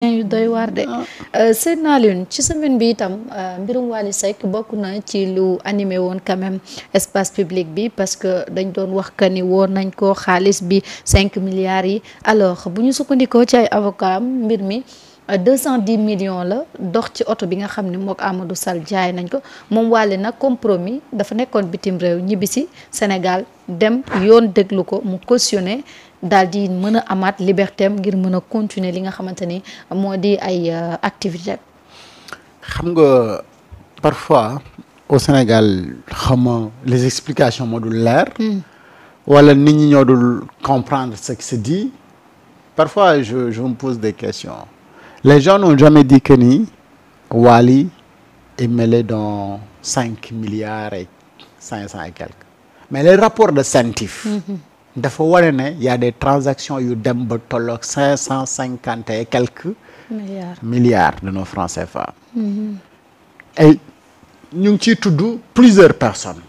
yu doy waar de seen Alioune ci semaine bi itam mbirum Wally Seck bokk na ci lu animé woon quand même espace public bi parce que dañ doon wax que ni woon nañ ko xaalis bi 5 milliards yi alors bu ñu sukkandikoo ci ay avocat am mbir mi 210 millions la dox ci oto bi nga xam ne mook Amadou Sall jaay nañ ko moom Wally nag compromis dafa nekkoon bitim réew ñibbisi Sénégal dem yoon déglu ko mu cautionné daal di mën a amaat liberté am ngir mën a continuer li nga xamante ni moo di ay activité xam nga parfois au Sénégal xama les explications moo dul leer wala nit ñi ñoo dul comprendre ce qui se dit parfois je me pose des questions les gens n'ont jamais dit que ni Wally est mêlé dans 5 milliards et 500 et quelques mais les rapports de CENTIF dafa wane ne y a des transactions yu dem ba tolloog 550 et quelques milliards de nos francs CFA et ñu ngi ciy tudd plusieurs personnes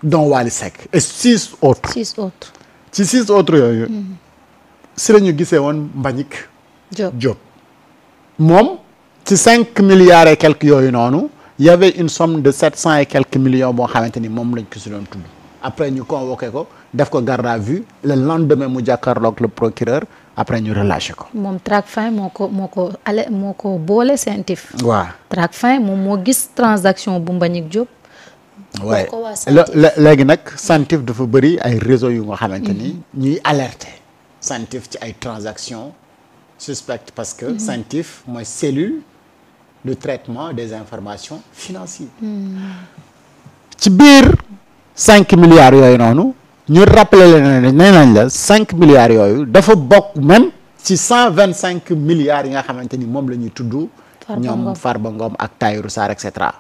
dont Wally Seck et 6 autres ci 6 autres yooyu si la ñu gisee woon Mbagnick Diop moom ci 5 milliards et quelques yooyu noonu y avait une somme de 700 et quelques millions boo xamante ni moom lañ ko si doon tudd après ñu convoqué ko def ko garde à vue le lendemain mu jàkkaarloog le procureur après ñu relâché ko. moom Tracfin moo ko boole CENTIF. waaw Tracfin moom moo gis transaction bu Mbagnick Diop. waaye léegi nag CENTIF dafa bëri ay réseau yu nga xamante ni ñuy alerter CENTIF ci ay transactions suspectes parce que CENTIF mooy cellule de traitement des informations financières. ci biir 5 milliards yooyu noonu. ñu rappelé leen ne nee nañ la 5 milliards yooyu dafa bokk même ci 125 milliards yi nga xamante ni moom la ñuy tudd. ñoom Farba Ngom ak Tahirou Sarr et cetera.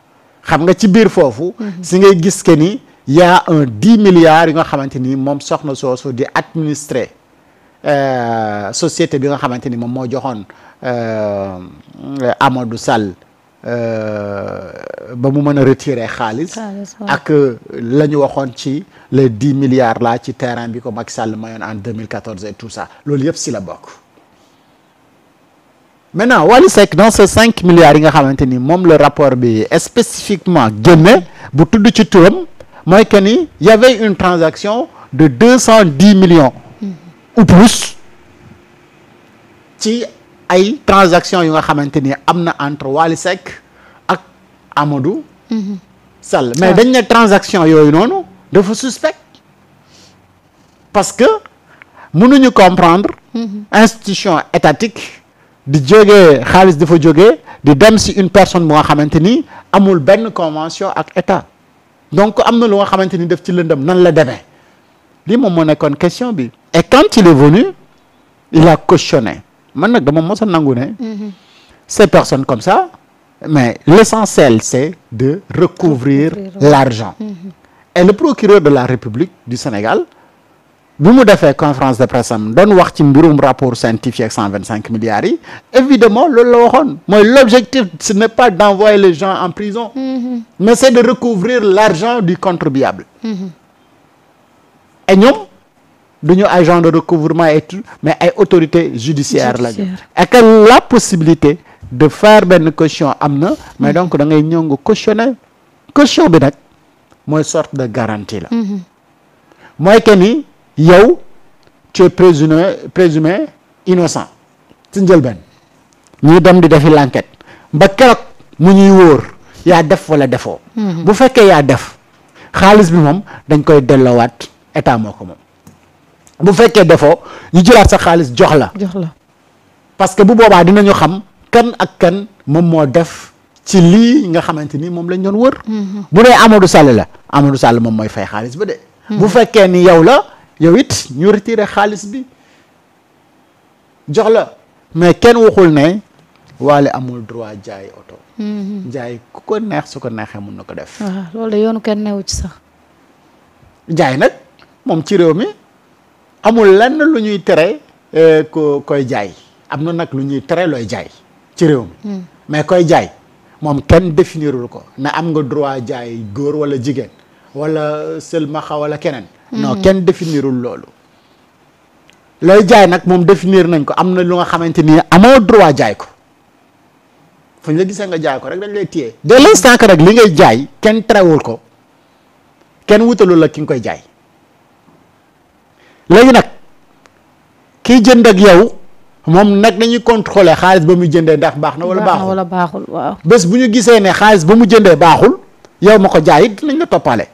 xam nga ci biir foofu. si ngay gis que ni y a un 10 milliards yi nga xamante ni moom soxna soosu di administrer société bi nga xamante ni moom moo joxoon Amadou Sall. ba mu mën a retirer xaalis ak la ñu waxoon ci les 10 milliards là ci terrain bi ko Macky Sall mayoon en 2014 et tout ça loolu yëpp si la bokk maintenant Wally Seck dans ces 5 milliards yi nga xamante ni moom le rapport bi spécifiquement génne bu tudd ci turam mooy que ni y avait une transaction de 210 millions ou plus ci ay transactions yu nga xamante ni am na entre Wally Seck ak Amadou Sall mais dañ ne transaction yooyu noonu dafa suspect parce que mënuñu comprendre institution étatique di jógee xaalis dafa jógee di dem si une personne bu nga xamante ni amul benn convention ak état donc am na lu nga xamante ni def ci lëndëm nan la demee lii moom moo nekkoon question bi et quand il est venu il a cautionné man nag dama mos a nangu ne ces personnes comme ça mais l'essentiel c'est de recouvrir l'argent et le procureur de la République du Sénégal bi mu defee conférence de presse am doon wax ci mbirum rapport scientifique ak 125 milliards yi évidemment loolu la waxoon mooy l'objectif ce n'est pas d'envoyer les gens en prison mais c'est de recouvrir l'argent du contribuable et ñoom duñu agent de recouvrement et tout mais ay autorité judiciaire lañu et que la possibilité de faire benn caution am na mais donc da ngay ñëw nga cautionner caution bi nag mooy sorte de garantie la mooy que ni yow tu es présumé innocent ci njëlbeen ñuy dem di defi l'enquête ba keroog mu ñuy wóor yaa def wala defoo bu fekkee yaa def xaalis bi moom dañ koy delloowaat état moo ko moom bu fekkee defoo ñu jëlaat sa xaalis jox la parce que bu boobaa dinañu xam kan ak kan moom moo def ci lii nga xamante ni moom lañ doon wër bu dee Amadou Sall la Amadou Sall moom mooy fay xaalis ba de bu fekkee ni yow la yow it ñu retiré xaalis bi jox la mais kenn waxul ne Wally amul droit jaay oto jaay ku ko neex su ko neexee mun na ko def waaw loolu de yoonu kenn newu ci sax jaay nag moom ci réew mi amul lenn lu ñuy tere koy jaay am na nag lu ñuy tere looy jaay ci réew mi mais koy jaay moom kenn définirul ko ne am nga droit jaay góor wala jigéen wala sëlmaxa wala keneen non kenn définirul loolu looy jaay nag moom définir nañ ko am na lu nga xamante ni amoo droit jaay ko fu ñu la gisee nga jaay ko rek dañ lay téye dès l'instant que rek li ngay jaay kenn terewul ko kenn wutalul la ki nga koy jaay léegi nag kiy jënd ak yow moom nag nañuy contrôler xaalis ba muy jëndee ndax baax na wala baaxul waaw. bés bu ñu gisee ne xaalis ba mu jëndee baaxul yow ma ko jaay it dinañ la toppale.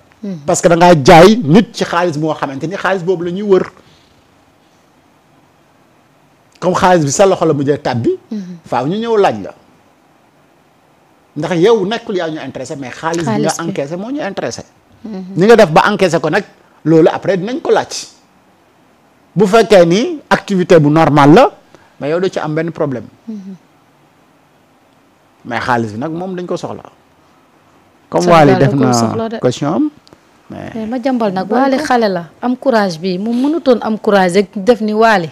parce que da ngaa jaay nit ci xaalis moo xamante ni xaalis boobu la ñuy wër comme xaalis bi sa loxo la mujjee tàbbi. faaw ñu ñëw laaj la ndax yow nekkul yaa ñu intéressé mais xaalis bi nga encaissé moo ñu intéressé. ni nga def ba encaissé ko nag loolu après dinañ ko laaj bu fekkee ni activité bu normal la mais yow doo ci am benn problème mais xaalis bi nag moom dañ ko soxla. comme Wally def na question am mais ma jàmbal nag Wally xale la am courage bi moom mënutoon am courage rek def ni Wally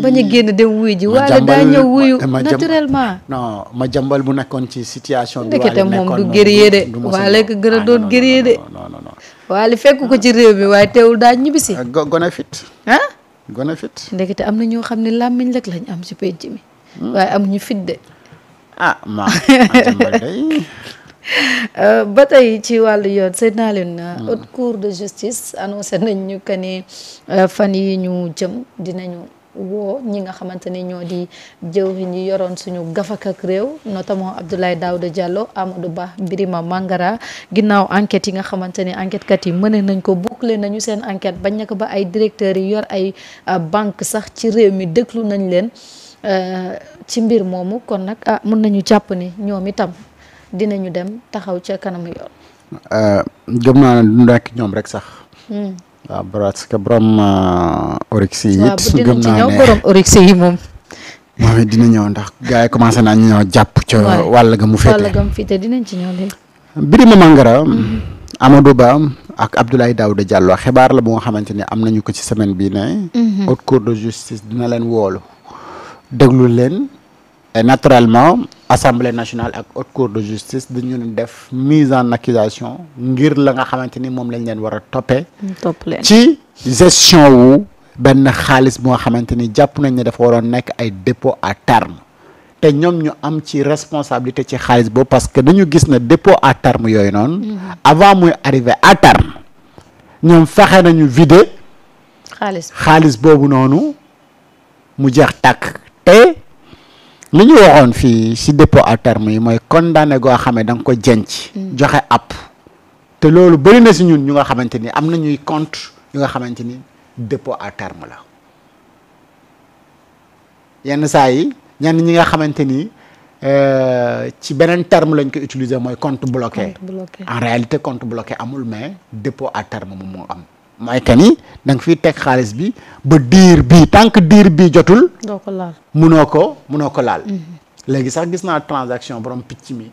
bañ a génn dem wuyu ji Wally daa ñëw wuyu naturellement. non ma jàmbal bu nekkoon ci situation bi ndekete moom du guerrier de Wally ko gën a doon guerrier de non Wally fekk ko ci réew mi waaye teewul daa ñibbisi gone fit ah gone fit ndekete am na ñoo xam ne làmmiñ rek lañ am ci penc mi waaye amuñu fit de ma jàmbal day ba tey ci wàllu yoon seet naa leen haute cour de justice annoncé nañ ñu que ni fan yi ñu jëm dinañu woo ñi nga xamante ni ñoo di jëwriñ ñi yoroon suñu gafak ak réew notamment Abdoulaye Daouda Diallo Amadou Ba Birima Mangara ginnaaw enquête yi nga xamante ni enquête kat yi mëne nañ ko boucler nañu seen enquête bañ na ko ba ay directeurs yi yor ay banque sax ci réew mi déglu nañ leen ci mbir moomu kon nag mun nañu jàpp ni ñoom itam dinañu dem taxaw ca kanamu yoon. gëm naa ne du nekk ñoom rek sax. waaw parce que borom Oryx yi it. gëm naa ne borom Oryx yi moom. moom it dina ñëw ndax gars yi commencé naa ñu ñëw jàpp ca wàll ga mu féete. wàll ga mu féete dinañ ci ñëw léegi. Birima Mangara. Amadou Ba ak Abdoulaye Daouda Diallo xibaar la bu nga xamante ni am nañu ko ci semaine bii ne. haute cour de justice dina leen woolu déglu leen. et naturellement assemblée nationale ak haute cour de justice dañu def mise en accusation ngir la nga xamante ni moom lañ leen war a toppee. ci gestion wu benn xaalis bu nga xamante ni jàpp nañ ne dafa waroon nekk ay dépôt à terme te ñoom ñu am ci responsabilité ci xaalis boobu parce que dañu gis ne dépôt à terme yooyu noonu. avant muy arrivé à terme ñoom fexe nañu vider. xaalis boobu noonu mu jeex tàkk te. li ñu waxoon fii ci dépôt à terme yi mooy condamné goo xam ne da nga ko jenc joxe app te loolu bëri na ci ñun ñu nga xamante ni am na ñuy compte yu nga xamante ni dépôt à terme la yenn saa yi ñenn ñi nga xamante ni ci beneen terme lañ ko utiliser mooy compte bloqué en réalité compte bloqué amul mais dépôt à terme moom moo am mooy que ni da nga fiy teg xaalis bi ba diir bii tant que diir bii jotul. doo ko laal munoo ko laal. léegi sax gis naa transaction borom picc mi.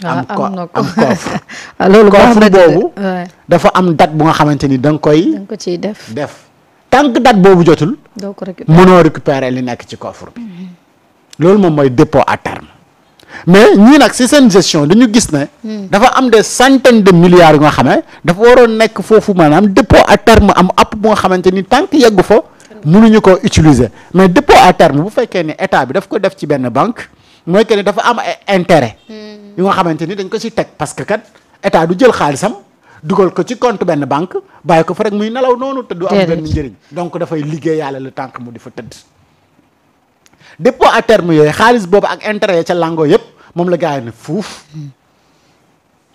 am coffre. loolu coffre boobu. dafa am date bu nga xamante ni da nga koy. da nga ko ciy def tant que date boobu jotul. doo ko récupérer munoo récupérer li nekk ci coffre bi. loolu moom mooy dépôt à terme. mais ñii nag ci seen gestion dañu gis ne. dafa am des centaines de milliards yu nga xam ne dafa waroon nekk foofu maanaam dépôt à terme am app bu nga xamante ni tant que yeggu fa mënuñu ko utiliser mais dépôt à terme bu fekkee ne état bi daf ko def ci benn banque mooy que ne dafa am ay intérêt yu nga xamante ni dañ ko ci teg parce que kat état du jël xaalisam dugal ko ci compte benn banque bàyyi ko fa rek muy nelaw noonu te du am benn njëriñ donc dafay liggéey yàlla le temps que mu di fa tëdd. dépôt à terme yooyu xaalis boobu ak intérêt ya ca lango yëpp moom la gaa yi ne fuuf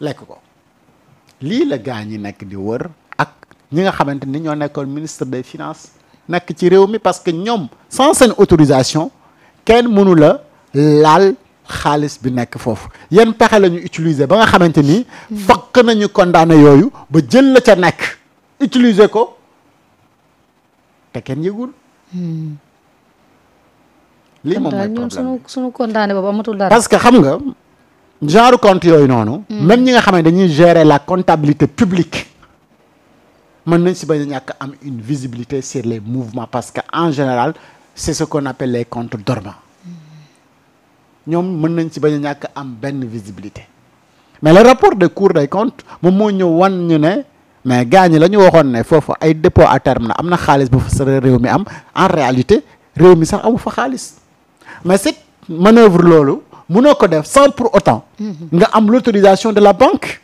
lekk ko lii la gaa ñi nekk di wër ak ñi nga xamante ni ñoo nekkoon ministre des finances nekk ci réew mi parce que ñoom sans seen autorisation kenn mënu la laal xaalis bi nekk foofu yenn pexe la ñu utiliser ba nga xamante ni fakk nañu condamné yooyu ba jël la ca nekk utiliser ko te kenn yëgul lii moom mooy problème sunu condamné boobu amatul dara. parce que xam nga genre compte yooyu noonu. même ñi nga xam ne dañuy gérer la comptabilité publique mën nañ si bañ a ñàkk am une visibilité sur les mouvements parce que en général c'est ce qu'on appelle les comptes dormants ñoom mën nañ si bañ a ñàkk am benn visibilité mais le rapport de Cour des comptes moom moo ñëw wan ñu ne mais gars ñi la ñu waxoon ne foofu ay dépôt à terme na am na xaalis bu fa sa réew mi am en réalité réew mi sax amu fa xaalis mais cette manœuvre loolu mënoo ko def sans pour autant nga am l'autorisation de la banque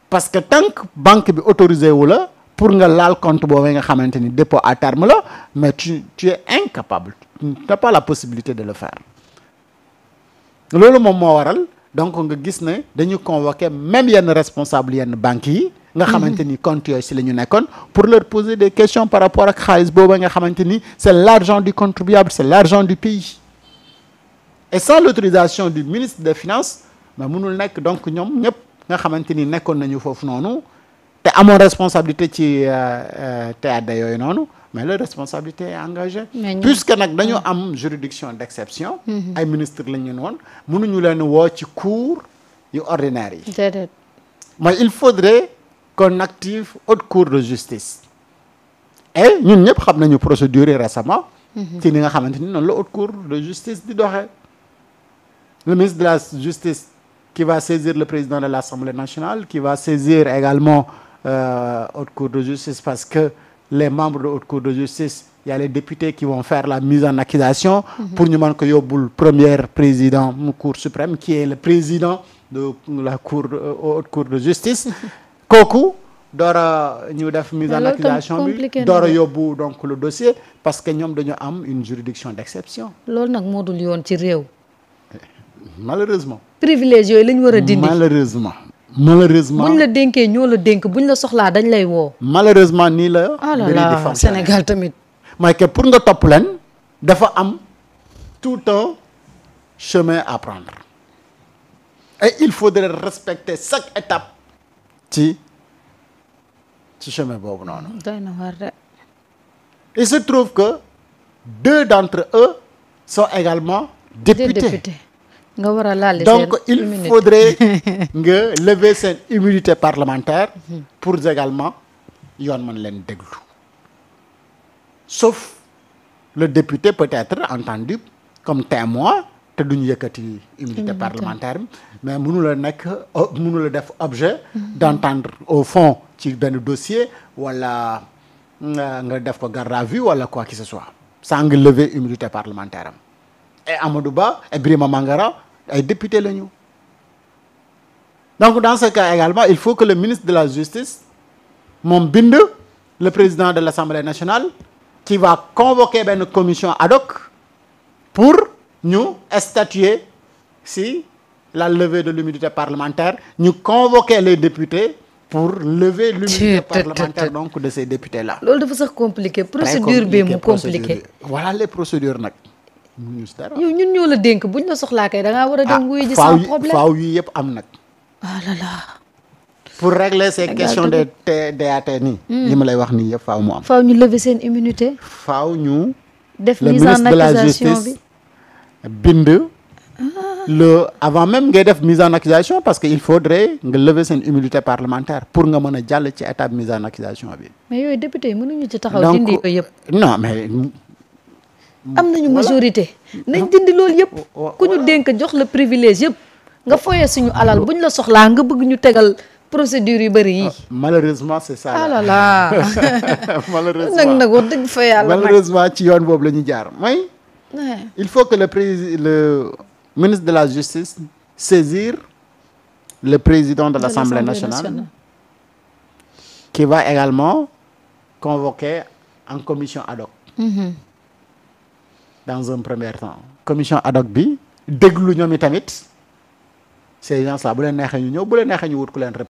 parce que tant que banque bi autorisé wu la pour nga laal compte boobu nga xamante ni dépôt à terme la mais tu es incapable tu n'as pas la possibilité de le faire loolu moom moo waral donc nga gis ne dañu convoquer même yenn responsable yenn banques yi nga xamante ni compte yooyu si la ñu nekkoon pour leur poser des questions par rapport ak xaalis boobu nga xamante ni c'est l'argent du contribuable c'est l'argent du pays et sans l'autorisation du ministre des finances mais mënul nekk donc ñoom ñëpp nga xamante ni nekkoon nañu foofu noonu te amoon responsabilité ci théâtre yooyu noonu mais leur responsabilité est engagée puisque nag dañu am juridiction d'exception ay ministre la ñu woon mënuñu leen woo ci cour yu ordinaire yi mais il faudrait qu'on active haute cour de justice et ñun ñëpp xam nañu procédure yi récemment ci li nga xamante ni noonu la haute cour de justice di doxee le ministre de la justice qui va saisir le président de l'Assemblée nationale qui va saisir également haute cour de justice parce que les membres de haute cour de justice il y a les députés qui vont faire la mise en accusation pour ñu mën ko yóbbul premier président mu cour suprême qui est le président de la cour haute cour de justice kooku doora ñu def mise en accusation bi doora yóbbu donc le dossier parce que ñoom dañu am une juridiction d'exception loolu nag moo dul yoon ci réew malheureusement privilège yooyu lañ war a dindi malheureusement buñ la dénkee ñoo la dénk buñ la soxlaa dañ lay woo malheureusement nii la mbiri di fonctionner Sénégal tamit mooy que pour nga topp leen dafa am tout un chemin à prendre et il faudrait respecter chaque étape ci chemin boobu noonu doy na war de il se trouve que 2 d'entre eux sont également députés nga war a laal donc il faudrait nga lever seen immunité parlementaire pour également yoon mën leen déglu sauf le député peut être entendu comme témoin te duñu yëkkati immunité parlementaire mais mënu la def objet d'entendre au fond ci benn dossier wala nga def ko garde à vue wala quoi que ce soit sans nga lever immunité parlementaire am et Amadou Ba et Birima Mangara ay député la ñu donc dans ce cas également il faut que le ministre de la justice moom bind le président de l'Assemblée nationale qui va convoquer benn commission ad hoc pour ñu statuer si la levée de l'immunité parlementaire ñu convoquer les députés pour lever l'immunité parlementaire donc de ces députés là. loolu dafa sax compliqué procédure bi mu compliqué. voilà les procédures nag. yow ñun ñoo la dénk buñ la soxlaa kay da ngaa war a dem wuyu ji sans problème faaw yi yëpp am nag. ah là là. pour régler ces questions de DAT nii. li ma lay wax nii yëpp faaw mu am. faaw ñu lever seen immunité. faaw ñu. def mise en accusation bi bind. avant même ngay def mise en accusation parce que il faudrait nga lever seen immunité parlementaire pour nga mën a jàll ci étape mise en accusation bi. mais yooyu député yi mënuñu ci taxaw dindi ko yëpp. non mais. am nañu majorité nañ dindi loolu yëpp ku ñu dénk jox la privilège yëpp nga foyee suñu alal buñ la soxlaa nga bëgg ñu tegal procédure yu bëri yi malheureusement c'est ça ah là là malheureusement nag wax dëgg fa yàlla malheureusement ci yoon boobu la ñu jaar mooy il faut que le ministre de la justice saisir le président de l'Assemblée nationale qui va également convoquer en commission ad hoc dans un premier temps commission ad hoc bi déglu ñoom i tamit ces gens là bu leen neexee ñu ñëw bu leen neexee ñu wut ku leen